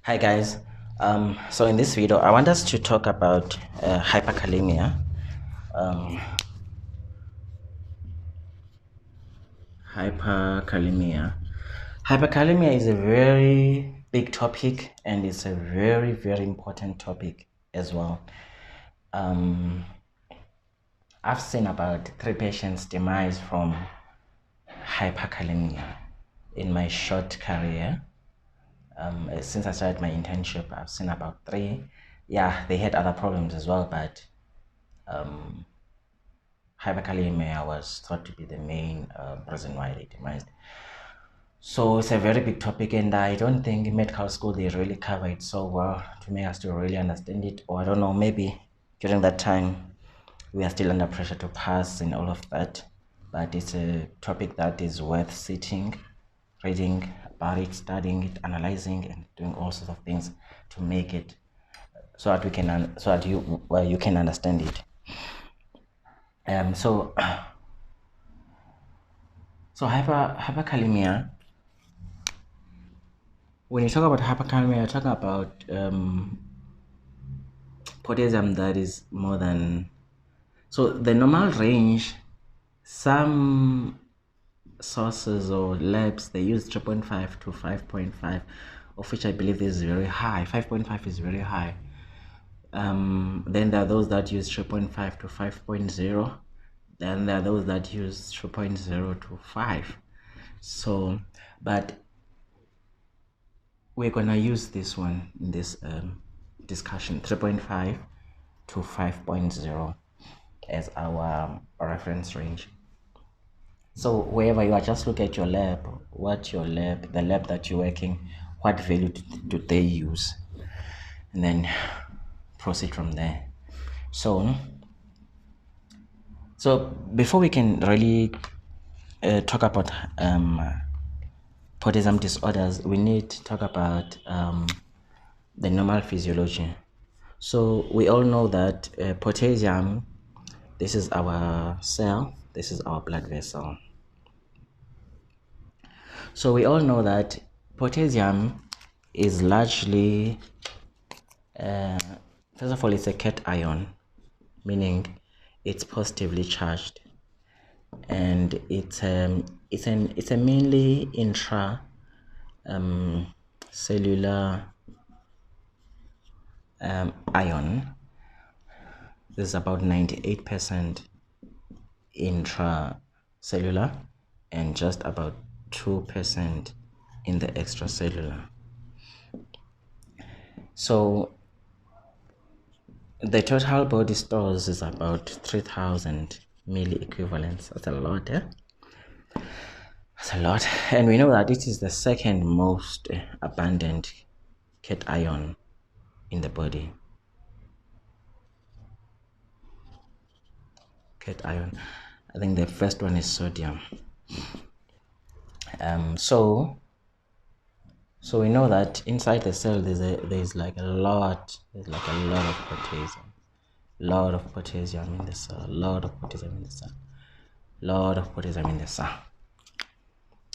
Hi guys, so in this video I want us to talk about hyperkalemia. Um, hyperkalemia. Hyperkalemia is a very big topic and it's a very important topic as well. I've seen about 3 patients demise from hyperkalemia in my short career. Since I started my internship, I've seen about 3. Yeah, they had other problems as well, but hyperkalemia was thought to be the main reason why they demised. So it's a very big topic, and I don't think in medical school they really cover it so well to make us to really understand it. Or I don't know, maybe during that time we are still under pressure to pass and all of that. But it's a topic that is worth sitting, reading about it, studying it, analyzing, and doing all sorts of things to make it so that we can you can understand it. So hyperkalemia. When you talk about hyperkalemia, you're talking about potassium that is more than. So the normal range, some sources or labs they use 3.5 to 5.5, of which I believe is very high. 5.5 is very high. Then there are those that use 3.5 to 5.0. Then there are those that use 3.0 to 5. So, but we're gonna use this one in this discussion, 3.5 to 5.0 as our reference range. So wherever you are, just look at your lab, the lab that you're working, what value do they use, and then proceed from there. So before we can really talk about potassium disorders, we need to talk about the normal physiology. So we all know that potassium, this is our cell, this is our blood vessel. So we all know that potassium is largely, first of all, it's a cation, meaning it's positively charged, and it's a mainly intra cellular ion. This is about 98% intracellular and just about 2% in the extracellular. So the total body stores is about 3,000 milli equivalents. That's a lot, eh? That's a lot. And we know that it is the second most abundant cation in the body. Cation. I think the first one is sodium. So we know that inside the cell there's like a lot of potassium. Lot of potassium in the cell. Lot of potassium in the cell. Lot of potassium in the cell.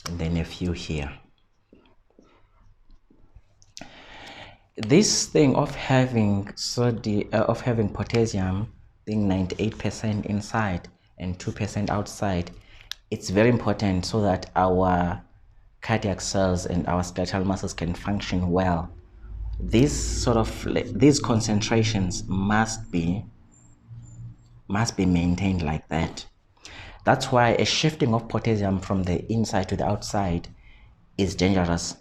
And then a few here. This thing of having potassium being 98% inside and 2% outside, it's very important so that our cardiac cells and our skeletal muscles can function well. These concentrations must be maintained like that. That's why a shifting of potassium from the inside to the outside is dangerous,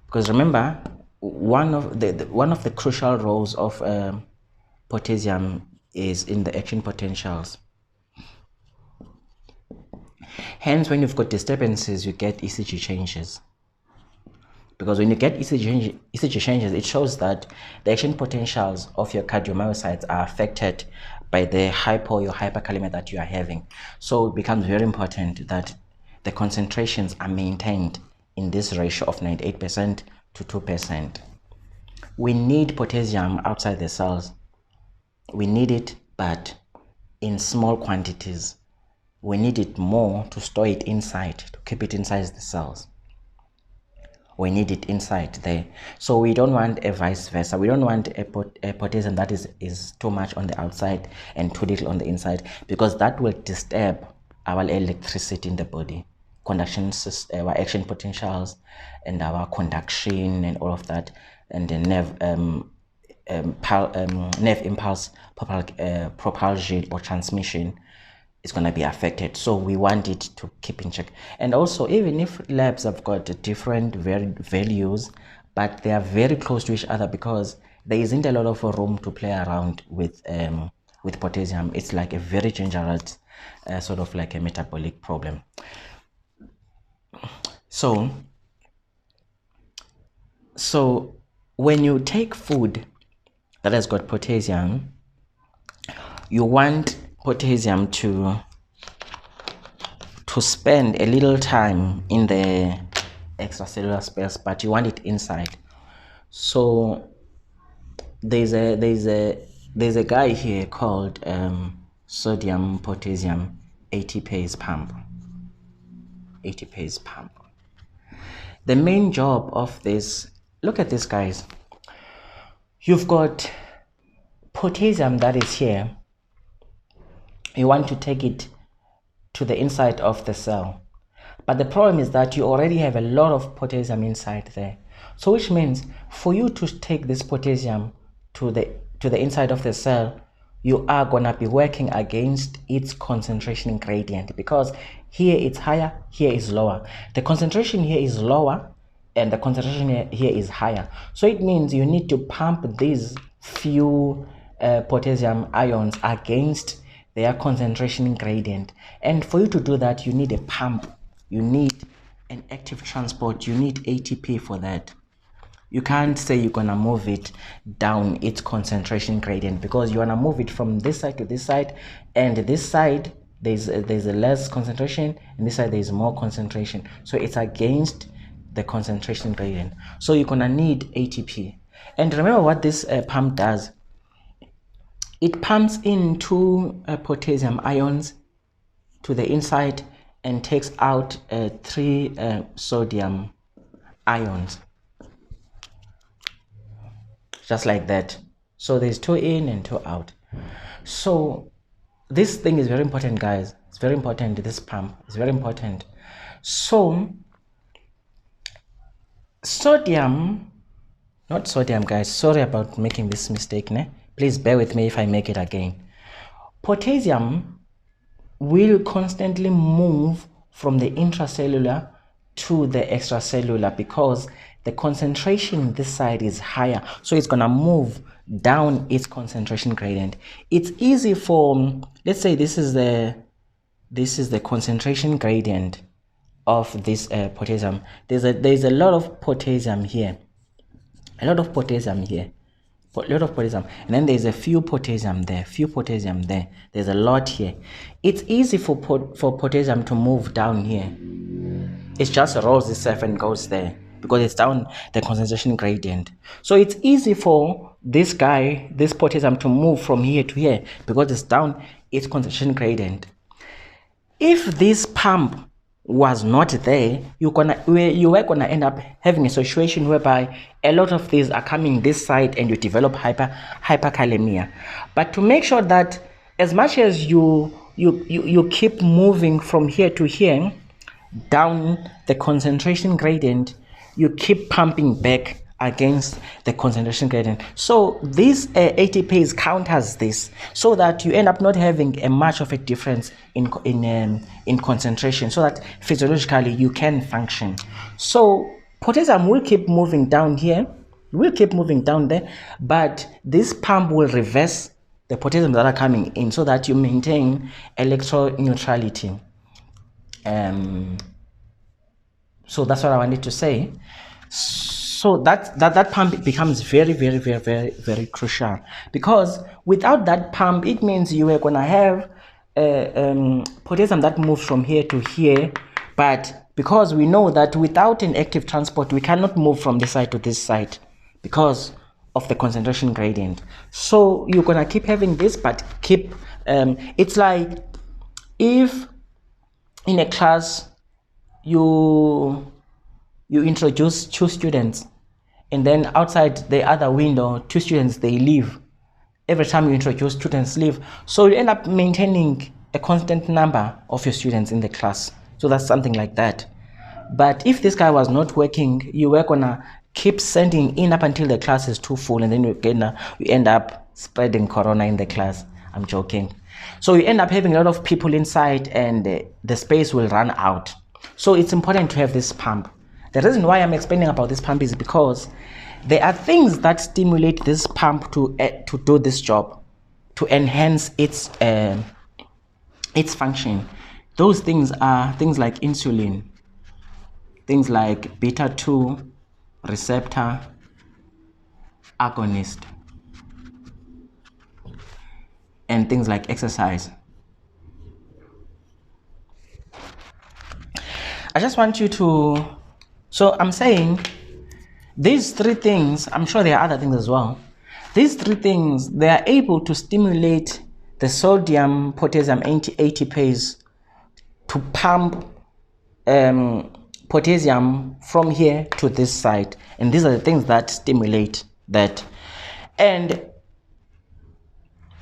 because remember, one of the crucial roles of potassium is in the action potentials. Hence, when you've got disturbances, you get ECG changes. Because when you get ECG changes, it shows that the action potentials of your cardiomyocytes are affected by the hypo or hyperkalemia that you are having. So it becomes very important that the concentrations are maintained in this ratio of 98% to 2%. We need potassium outside the cells. We need it, but in small quantities. We need it more to store it inside, to keep it inside the cells. we need it inside there. So we don't want a vice versa. We don't want a potassium that is too much on the outside and too little on the inside, because that will disturb our electricity in the body, conduction, our action potentials, and our conduction and all of that, and the nerve impulse propulsion or transmission is going to be affected. So we want it to keep in check. And also, even if labs have got different values, but they are very close to each other, because there isn't a lot of room to play around with potassium. It's like a very dangerous sort of like a metabolic problem. So when you take food that has got potassium, you want potassium to spend a little time in the extracellular space, but you want it inside. So there's a guy here called sodium potassium ATPase pump. ATPase pump. The main job of this, look at this, guys. You've got potassium that is here. You want to take it to the inside of the cell, but the problem is that you already have a lot of potassium inside there. So which means for you to take this potassium to the inside of the cell, you are gonna be working against its concentration gradient, because here it's higher, here is lower. The concentration here is lower and the concentration here is higher. So it means you need to pump these few potassium ions against their concentration gradient. And for you to do that, you need a pump, you need an active transport, you need ATP for that. You can't say you're gonna move it down its concentration gradient, because you wanna move it from this side to this side, and this side there's a less concentration, and this side there's more concentration. So it's against the concentration gradient. So you're gonna need ATP. And remember what this pump does. It pumps in two potassium ions to the inside and takes out 3 sodium ions, just like that. So there's 2 in and 2 out. So this thing is very important, guys. It's very important. This pump is very important. So sodium, not sodium, guys, sorry about making this mistake, ne? Please bear with me if I make it again. Potassium will constantly move from the intracellular to the extracellular, because the concentration this side is higher, so it's gonna move down its concentration gradient. It's easy for, let's say this is the concentration gradient of this potassium. There's a lot of potassium here, a lot of potassium, and then there's a few potassium there, there's a lot here. It's easy for potassium to move down here. It just rolls itself and goes there, because it's down the concentration gradient. So it's easy for this potassium to move from here to here, because it's down its concentration gradient. If this pump was not there, you were gonna end up having a situation whereby a lot of these are coming this side and you develop hyperkaleamia. But to make sure that as much as you keep moving from here to here down the concentration gradient, you keep pumping back against the concentration gradient. So this ATPase counters this, so that you end up not having a much of a difference in concentration, so that physiologically you can function. So potassium will keep moving down here, will keep moving down there, but this pump will reverse the potassium that are coming in, so that you maintain electroneutrality. So that's what I wanted to say. So that pump becomes very, very, very, very, very crucial, because without that pump, it means you are gonna have potassium that moves from here to here, but because we know that without an active transport, we cannot move from this side to this side because of the concentration gradient. So you're gonna keep having this, but keep it's like if in a class you you introduce 2 students, and then outside the other window 2 students, they leave. Every time you introduce, students leave, so you end up maintaining a constant number of your students in the class. So that's something like that. But if this guy was not working, you were gonna keep sending in up until the class is too full, and then you end up spreading corona in the class. I'm joking. So you end up having a lot of people inside, and the space will run out. So it's important to have this pump. The reason why I'm explaining about this pump is because there are things that stimulate this pump to do this job, to enhance its function. Those things are things like insulin, things like beta-2 receptor agonist, and things like exercise. I just want you to, so I'm saying these 3 things, I'm sure there are other things as well. These 3 things, they are able to stimulate the sodium potassium ATPase to pump potassium from here to this side, and these are the things that stimulate that. And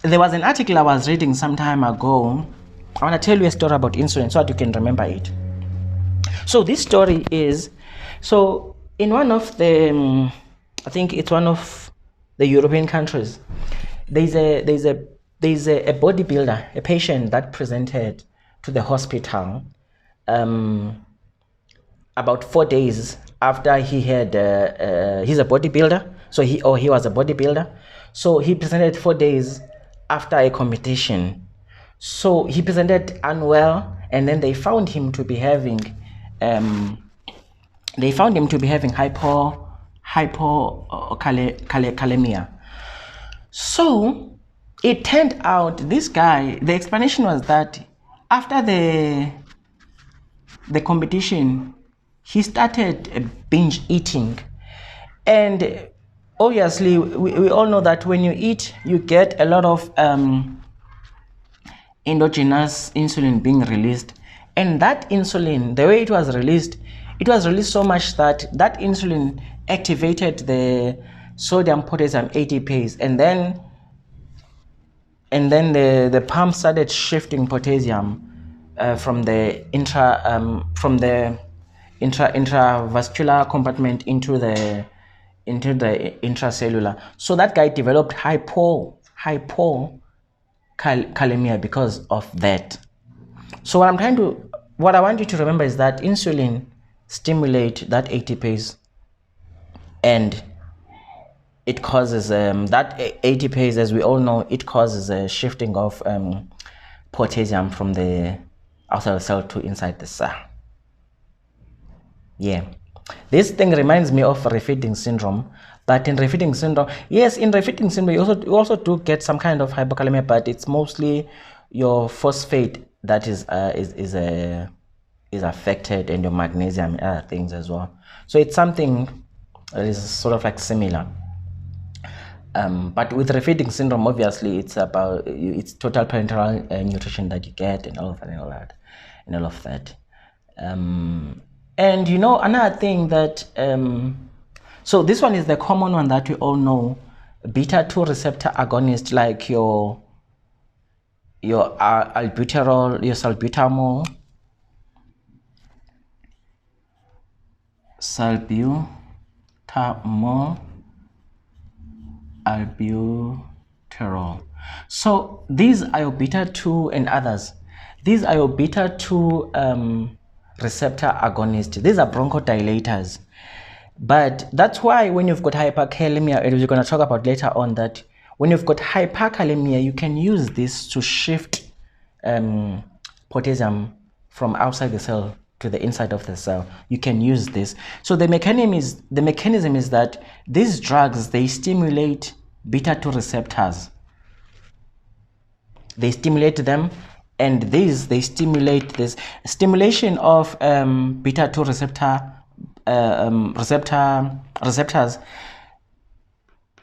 there was an article I was reading some time ago. I want to tell you a story about insulin so that you can remember it. So this story is, so in one of the I think it's one of the European countries, there's a bodybuilder, a patient that presented to the hospital about 4 days after he had he's a bodybuilder, so he was a bodybuilder, so he presented 4 days after a competition. So he presented unwell, and then they found him to be having hyperkaleamia. So it turned out this guy, the explanation was that after the competition, he started binge eating. And obviously we all know that when you eat, you get a lot of endogenous insulin being released, and that insulin, the way it was released so much that that insulin activated the sodium potassium ATPase, and then the pump started shifting potassium from the intravascular compartment into the intracellular. So that guy developed hyperkaleamia because of that. So what I want you to remember is that insulin stimulate that ATPase, and it causes that ATPase, as we all know, it causes a shifting of potassium from the outside of the cell to inside the cell. Yeah, this thing reminds me of refeeding syndrome. But in refeeding syndrome, yes, in refeeding syndrome, you also do get some kind of hyperkalemia, but it's mostly your phosphate that is affected, and your magnesium and other things as well. So it's something that is sort of like similar. But with refeeding syndrome, obviously, it's about it's total parenteral nutrition that you get, and all of that. And you know, another thing that so this one is the common one that we all know, beta-2 receptor agonist, like your albuterol, your salbutamol, albuterol. So these are your beta-2 and others. These are your beta-2 receptor agonists. These are bronchodilators. But that's why when you've got hyperkalemia, as we're going to talk about later on, that when you've got hyperkalemia, you can use this to shift potassium from outside the cell to the inside of the cell. You can use this. So the mechanism is that these drugs, they stimulate beta-2 receptors. They stimulate them, and they stimulate this stimulation of beta-2 receptors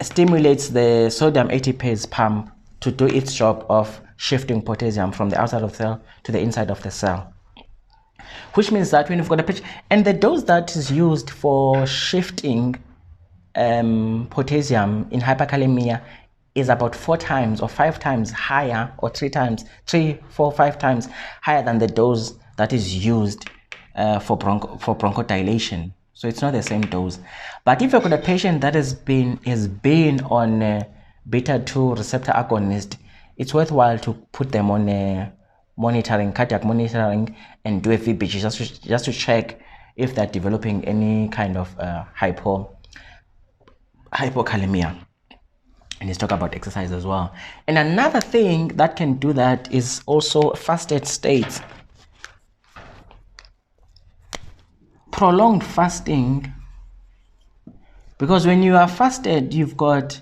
stimulates the sodium ATPase pump to do its job of shifting potassium from the outside of the cell to the inside of the cell. which means that when you've got a patient, and the dose that is used for shifting potassium in hyperkalemia is about 4 times or 5 times higher, or 3 times, 3, 4, 5 times higher than the dose that is used for bronchodilation. So it's not the same dose. But if you've got a patient that has been on beta-2 receptor agonist, it's worthwhile to put them on cardiac monitoring, and do a VBG just to check if they're developing any kind of hypokalemia. And let's talk about exercise as well. And another thing that can do that is also fasted states. Prolonged fasting, because when you are fasted, you've got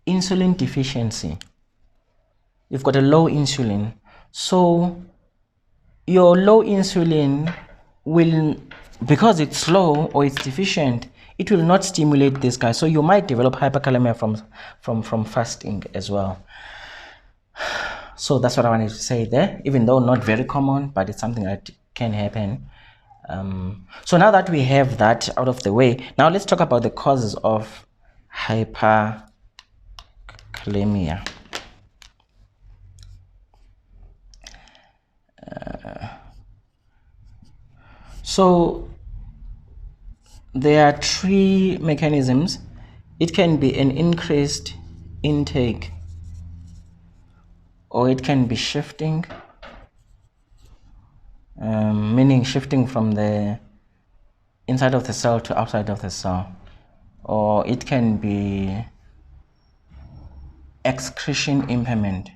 insulin deficiency. You've got a low insulin. So your low insulin will, because it's low or it's deficient, it will not stimulate this guy. So you might develop hyperkalemia from fasting as well. So that's what I wanted to say there, even though not very common, but it's something that can happen. So now that we have that out of the way, now let's talk about the causes of hyperkalemia. So there are 3 mechanisms. It can be an increased intake, or it can be shifting, meaning shifting from the inside of the cell to outside of the cell, or it can be excretion impairment.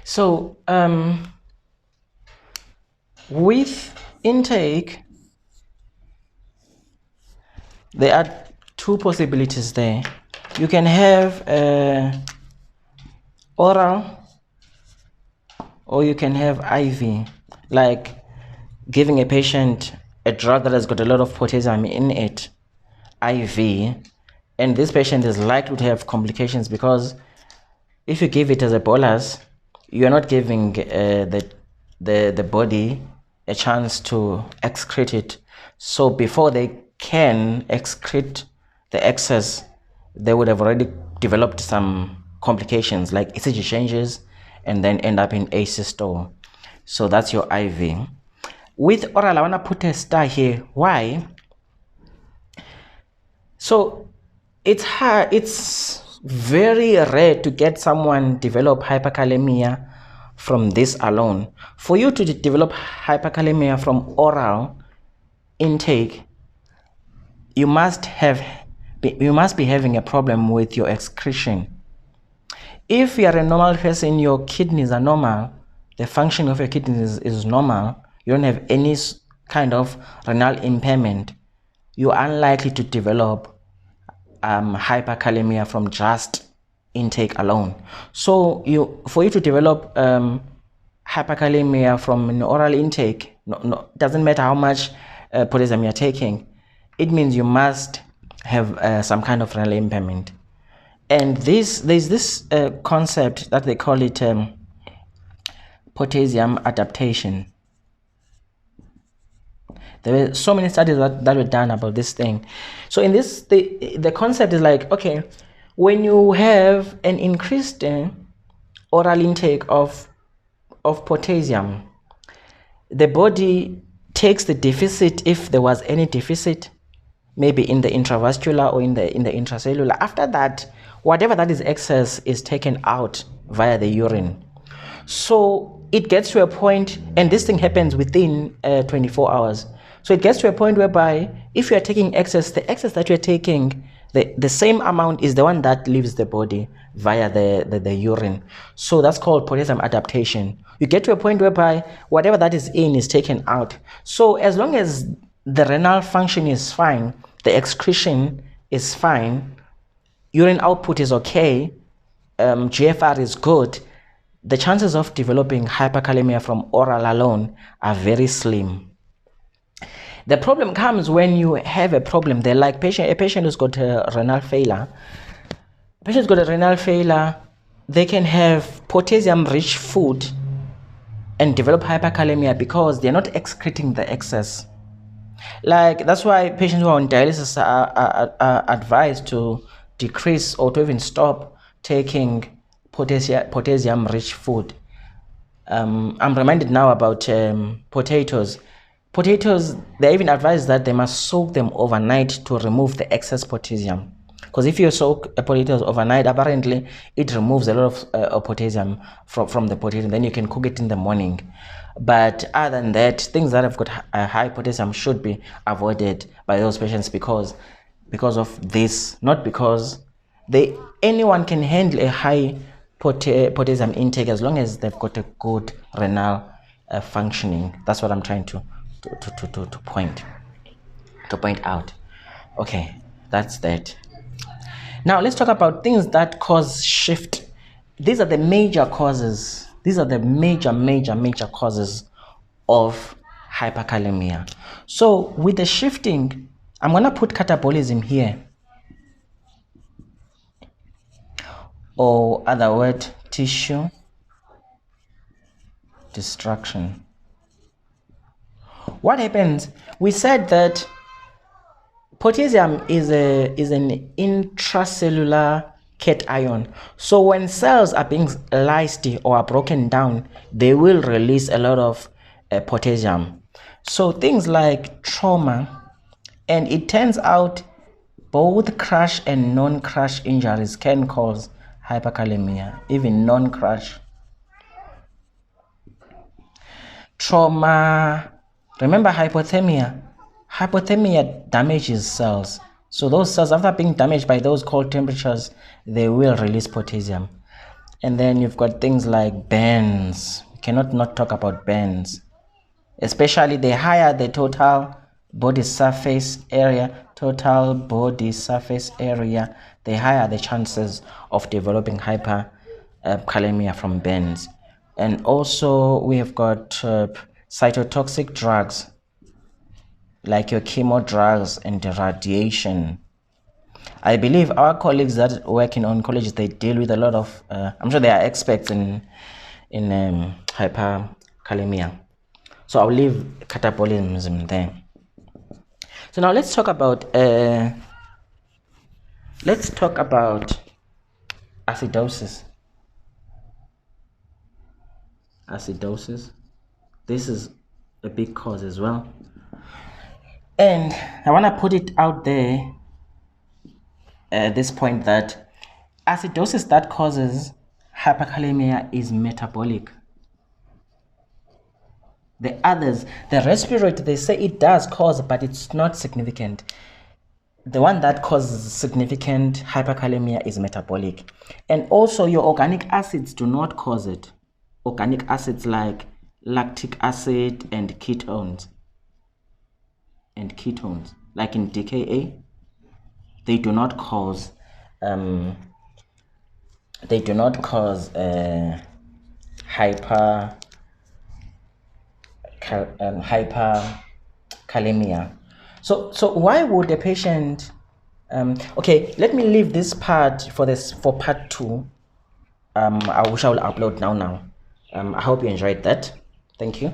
So with intake, there are 2 possibilities there. You can have oral, or you can have IV, like giving a patient a drug that has got a lot of potassium in it, IV, and this patient is likely to have complications, because if you give it as a bolus, you are not giving the body a chance to excrete it. So before they can excrete the excess, they would have already developed some complications like ECG changes, and then end up in asystole. So that's your IV. With oral, I want to put a star here. Why? So it's hard, it's very rare to get someone develop hyperkalemia from this alone. For you to develop hyperkalemia from oral intake, you must be having a problem with your excretion. If you are a normal person, your kidneys are normal, the function of your kidneys is normal, you don't have any kind of renal impairment, you are unlikely to develop hyperkalemia from just intake alone. So for you to develop hyperkalemia from an oral intake, doesn't matter how much potassium you're taking, it means you must have some kind of renal impairment. And there's this concept that they call it potassium adaptation. There were so many studies that were done about this thing. So in this, the concept is like, okay, when you have an increased oral intake of potassium, the body takes the deficit, if there was any deficit, maybe in the intravascular or in the intracellular. After that, whatever that is excess is taken out via the urine. So it gets to a point, and this thing happens within 24 hours. So it gets to a point whereby if you are taking excess, the excess that you're taking, the same amount is the one that leaves the body via the urine. So that's called potassium adaptation. You get to a point whereby whatever that is in is taken out. So as long as the renal function is fine, the excretion is fine, urine output is okay, GFR is good, the chances of developing hyperkalemia from oral alone are very slim. The problem comes when you have a problem there, like a patient who's got renal failure. patients got a renal failure, they can have potassium-rich food and develop hyperkalemia because they're not excreting the excess. Like, that's why patients who are on dialysis are advised to decrease or to even stop taking potassium-rich food. I'm reminded now about potatoes. Potatoes, they're even advised that they must soak them overnight to remove the excess potassium. Because if you soak potatoes overnight, apparently it removes a lot of potassium from the potato. Then you can cook it in the morning. But other than that, things that have got high potassium should be avoided by those patients because of this, not because anyone can handle a high potassium intake as long as they've got a good renal functioning. That's what I'm trying to point out. Okay, that's that. Now let's talk about things that cause shift. These are the major causes. These are the major causes of hyperkalemia. So with the shifting, I'm going to put catabolism here, or other word, tissue destruction. What happens? We said that potassium is an intracellular cation. So when cells are being lysed or are broken down, they will release a lot of potassium. So things like trauma, and it turns out both crash and non-crash injuries can cause hyperkalemia, even non-crash. Trauma, remember hypothermia? Hypothermia damages cells. So those cells, after being damaged by those cold temperatures, they will release potassium. And then you've got things like burns. You cannot not talk about burns. Especially the higher the total body surface area, the higher the chances of developing hyperkalemia from burns. And also we have got cytotoxic drugs like your chemo drugs and the radiation. I believe our colleagues that work in oncology, they deal with a lot of I'm sure they are experts in hyperkalemia. So I'll leave catabolism there. So now let's talk about acidosis. This is a big cause as well, and I want to put it out there at this point that acidosis that causes hyperkalemia is metabolic. The others, the respiratory, they say it does cause, but it's not significant. The one that causes significant hyperkalemia is metabolic. And also your organic acids do not cause it. Organic acids like lactic acid and ketones, like in DKA, they do not cause hyperkalemia. So why would a patient okay, let me leave this part for part 2. I wish I will upload now. I hope you enjoyed that. Thank you.